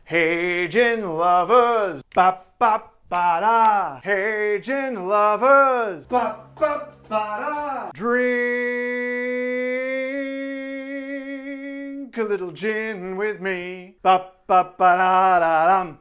Hey gin lovers, ba ba ba da. Hey gin lovers, ba ba ba da. Drink a little gin with me, ba ba ba da da dum.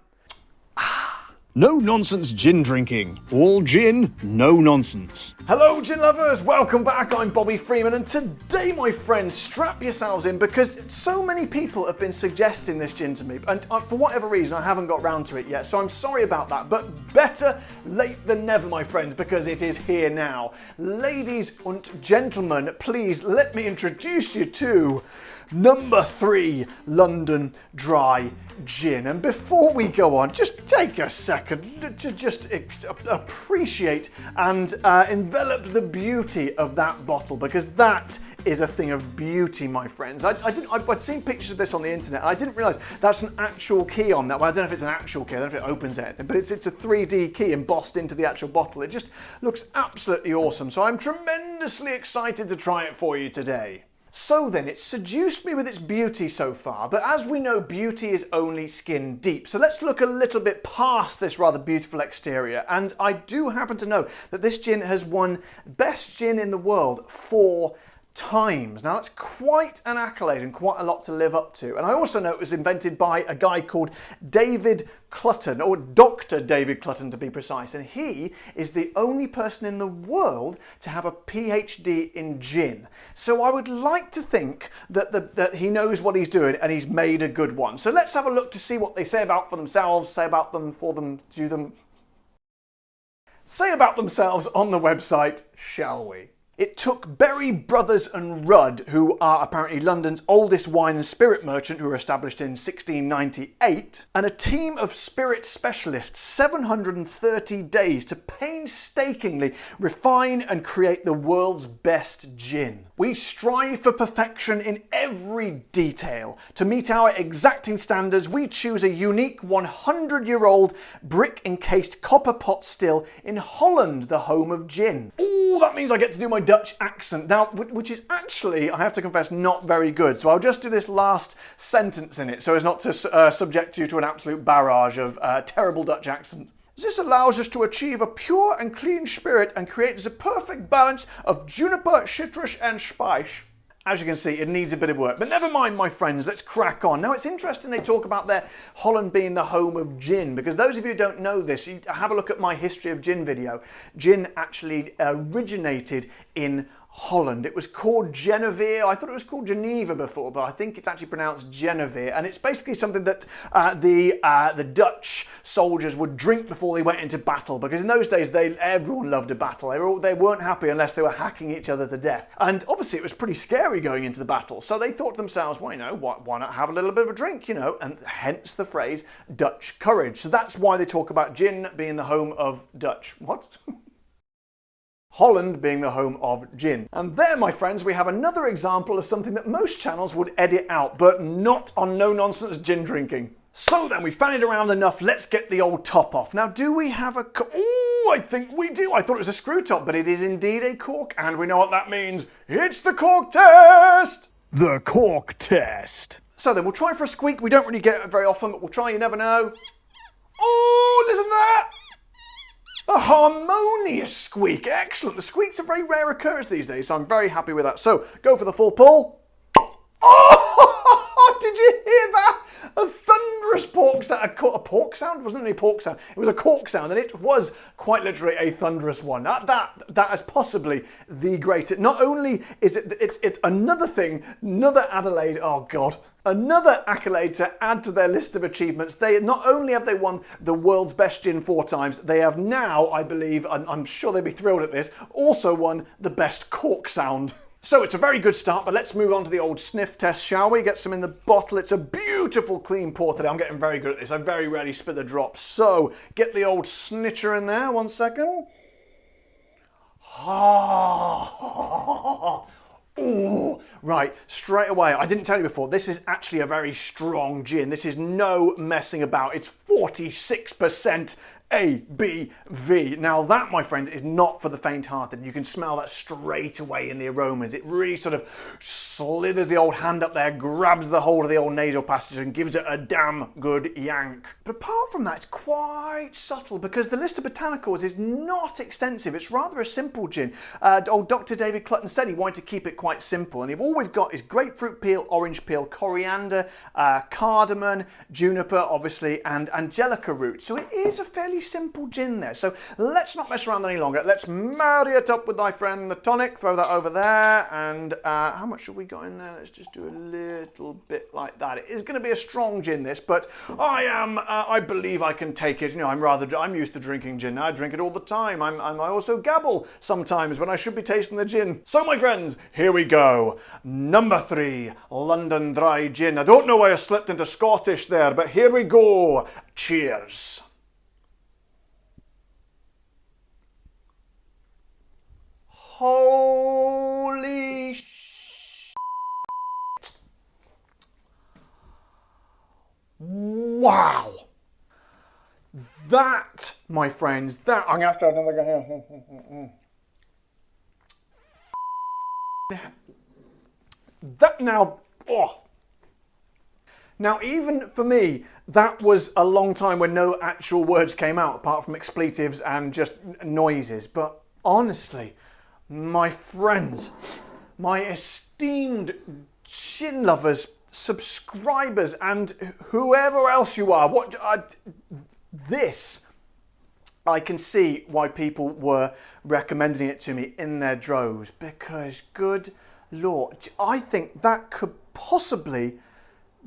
No nonsense gin drinking. All gin, no nonsense. Hello gin lovers, welcome back. I'm Bobby Freeman, and today, my friends, strap yourselves in because so many people have been suggesting this gin to me, and for whatever reason I haven't got round to it yet, so I'm sorry about that, but better late than never, my friends, because it is here now. Ladies and gentlemen, please let me introduce you to No 3 London Dry Gin. And before we go on, just take a second to just appreciate and envelop the beauty of that bottle, because that is a thing of beauty, my friends. I'd seen pictures of this on the internet, and I didn't realise that's an actual key on that. Well, I don't know if it's an actual key, I don't know if it opens anything, but it's a 3D key embossed into the actual bottle. It just looks absolutely awesome, so I'm tremendously excited to try it for you today. So then, it's seduced me with its beauty so far, but as we know, beauty is only skin deep. So let's look a little bit past this rather beautiful exterior. And I do happen to know that this gin has won Best Gin in the World 4 times. Now that's quite an accolade and quite a lot to live up to. And I also know it was invented by a guy called David Clutton, or Dr. David Clutton to be precise, and he is the only person in the world to have a PhD in gin. So I would like to think that he knows what he's doing and he's made a good one. So let's have a look to see what they say about for themselves, say about them, for them, to them. Say about themselves on the website, shall we? It took Berry Brothers and Rudd, who are apparently London's oldest wine and spirit merchant, who were established in 1698, and a team of spirit specialists 730 days to painstakingly refine and create the world's best gin. We strive for perfection in every detail. To meet our exacting standards, we choose a unique 100-year-old brick-encased copper pot still in Holland, the home of gin. Ooh, that means I get to do my Dutch accent now, which is actually, I have to confess, not very good. So I'll just do this last sentence in it so as not to subject you to an absolute barrage of terrible Dutch accents. This allows us to achieve a pure and clean spirit and creates a perfect balance of juniper, citrus and spice. As you can see, it needs a bit of work, but never mind, my friends, let's crack on. Now, it's interesting they talk about Holland being the home of gin, because those of you who don't know this, you have a look at my History of Gin video. Gin actually originated in Holland. It was called Genevieve. I thought it was called Geneva before, but I think it's actually pronounced Genevieve. And it's basically something that the Dutch soldiers would drink before they went into battle, because in those days everyone loved a battle. They weren't happy unless they were hacking each other to death. And obviously it was pretty scary going into the battle. So they thought to themselves, well, you know, why not have a little bit of a drink, you know? And hence the phrase Dutch courage. So that's why they talk about gin being the home of Dutch. What? Holland being the home of gin. And there, my friends, we have another example of something that most channels would edit out, but not on No Nonsense Gin Drinking. So then, we fannied around enough, let's get the old top off. Now, do we have a oh, I think we do. I thought it was a screw top, but it is indeed a cork, and we know what that means. It's the cork test! The cork test. So then, we'll try for a squeak. We don't really get it very often, but we'll try, you never know. Oh, listen to that! A harmonious squeak. Excellent. The squeak's a very rare occurrence these days, so I'm very happy with that. So, go for the full pull. Oh! Did you hear that? A thunderous pork sound. A pork sound? It wasn't any pork sound. It was a cork sound, and it was quite literally a thunderous one. That is possibly the greatest. Not only is it's another thing, another Adelaide. Oh God. Another accolade to add to their list of achievements. They not only have they won the world's best gin 4 times, they have now, I believe, and I'm sure they'd be thrilled at this, also won the best cork sound. So it's a very good start, but let's move on to the old sniff test, shall we? Get some in the bottle. It's a beautiful clean pour today. I'm getting very good at this. I very rarely spit the drops. So get the old snitcher in there. 1 second. Oh, Right, straight away, I didn't tell you before, this is actually a very strong gin. This is no messing about. It's 46% ABV. Now that, my friends, is not for the faint-hearted. You can smell that straight away in the aromas. It really sort of slithers the old hand up there, grabs the hold of the old nasal passage and gives it a damn good yank. But apart from that, it's quite subtle because the list of botanicals is not extensive. It's rather a simple gin. Old Dr. David Clutton said he wanted to keep it quite simple, and all we've got is grapefruit peel, orange peel, coriander, cardamom, juniper, obviously, and angelica root. So it is a fairly simple gin there. So let's not mess around any longer. Let's marry it up with my friend the tonic. Throw that over there. And how much have we got in there? Let's just do a little bit like that. It is going to be a strong gin, this, but I believe I can take it. You know, I'm used to drinking gin. I drink it all the time. I also gabble sometimes when I should be tasting the gin. So my friends, here we go. Number 3, London Dry Gin. I don't know why I slipped into Scottish there, but here we go. Cheers. Holy shit. Wow. That, my friends, that, I'm going to have to have another go here. That now, oh. Now, even for me, that was a long time when no actual words came out apart from expletives and just noises. But honestly, my friends, my esteemed gin lovers, subscribers, and whoever else you are, this, I can see why people were recommending it to me in their droves, because good Lord, I think that could possibly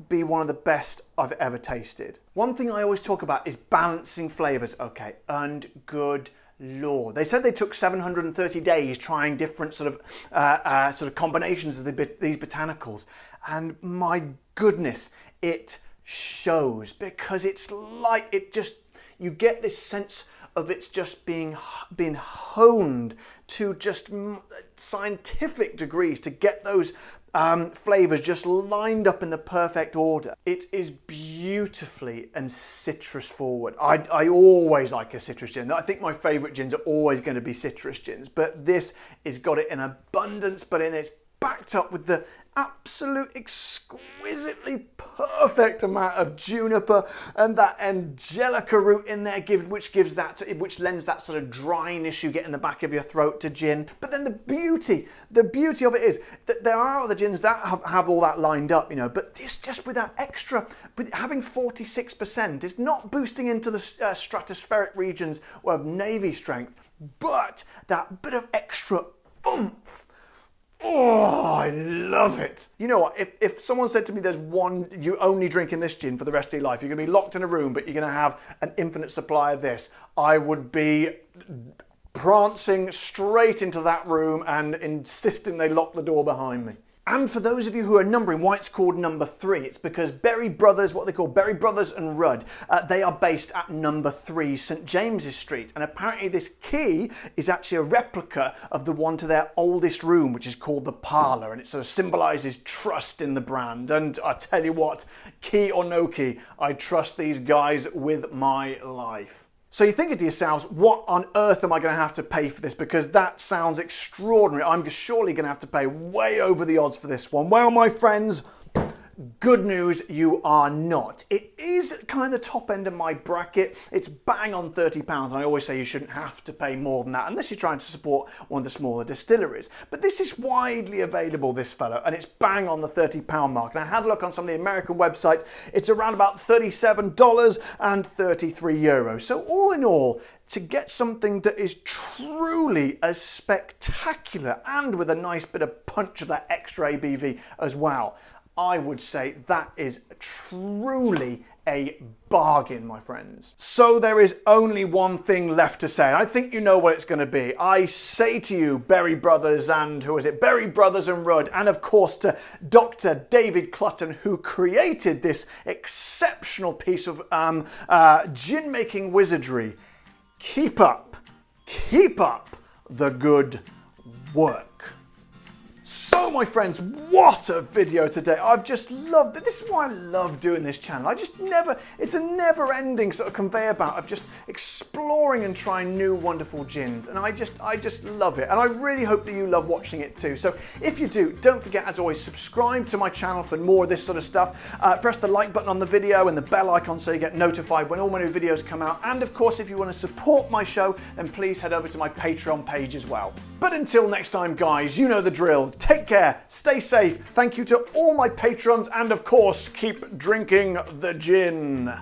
be one of the best I've ever tasted. One thing I always talk about is balancing flavours, okay, and good Lord. They said they took 730 days trying different sort of combinations of these botanicals, and my goodness, it shows, because it's like you get this sense of it's just being honed to just scientific degrees to get those flavours just lined up in the perfect order. It is beautifully and citrus forward. I always like a citrus gin. I think my favourite gins are always going to be citrus gins, but this has got it in abundance, but it's backed up with the absolute exquisitely perfect amount of juniper and that angelica root in there, which lends that sort of dryness you get in the back of your throat to gin. But then the beauty of it is that there are other gins that have all that lined up, you know, but it's just with that extra, with having 46%, it's not boosting into the stratospheric regions of navy strength, but that bit of extra oomph. Oh, I love it. You know what, if someone said to me there's one, you only drinking this gin for the rest of your life, you're going to be locked in a room, but you're going to have an infinite supply of this, I would be prancing straight into that room and insisting they lock the door behind me. And for those of you who are numbering why it's called number 3, it's because Berry Brothers, what they call Berry Brothers and Rudd, they are based at number 3 St James's Street. And apparently this key is actually a replica of the one to their oldest room, which is called the parlour. And it sort of symbolises trust in the brand. And I tell you what, key or no key, I trust these guys with my life. So you're thinking to yourselves, what on earth am I going to have to pay for this? Because that sounds extraordinary. I'm surely going to have to pay way over the odds for this one. Well, my friends, good news, you are not. It is kind of the top end of my bracket. It's bang on £30, and I always say you shouldn't have to pay more than that unless you're trying to support one of the smaller distilleries. But this is widely available, this fellow, and it's bang on the £30 mark. And I had a look on some of the American websites. It's around about $37 and €33. So all in all, to get something that is truly as spectacular and with a nice bit of punch of that extra ABV as well, I would say that is truly a bargain, my friends. So there is only one thing left to say. I think you know what it's going to be. I say to you, Berry Brothers and Berry Brothers and Rudd, and of course to Dr. David Clutton, who created this exceptional piece of gin-making wizardry. Keep up the good work. So my friends, what a video today. I've just loved it. This is why I love doing this channel. It's a never ending sort of conveyor belt of just exploring and trying new wonderful gins. And I just love it. And I really hope that you love watching it too. So if you do, don't forget, as always, subscribe to my channel for more of this sort of stuff. Press the like button on the video and the bell icon so you get notified when all my new videos come out. And of course, if you want to support my show, then please head over to my Patreon page as well. But until next time, guys, you know the drill. Take care, stay safe. Thank you to all my patrons, and of course, keep drinking the gin.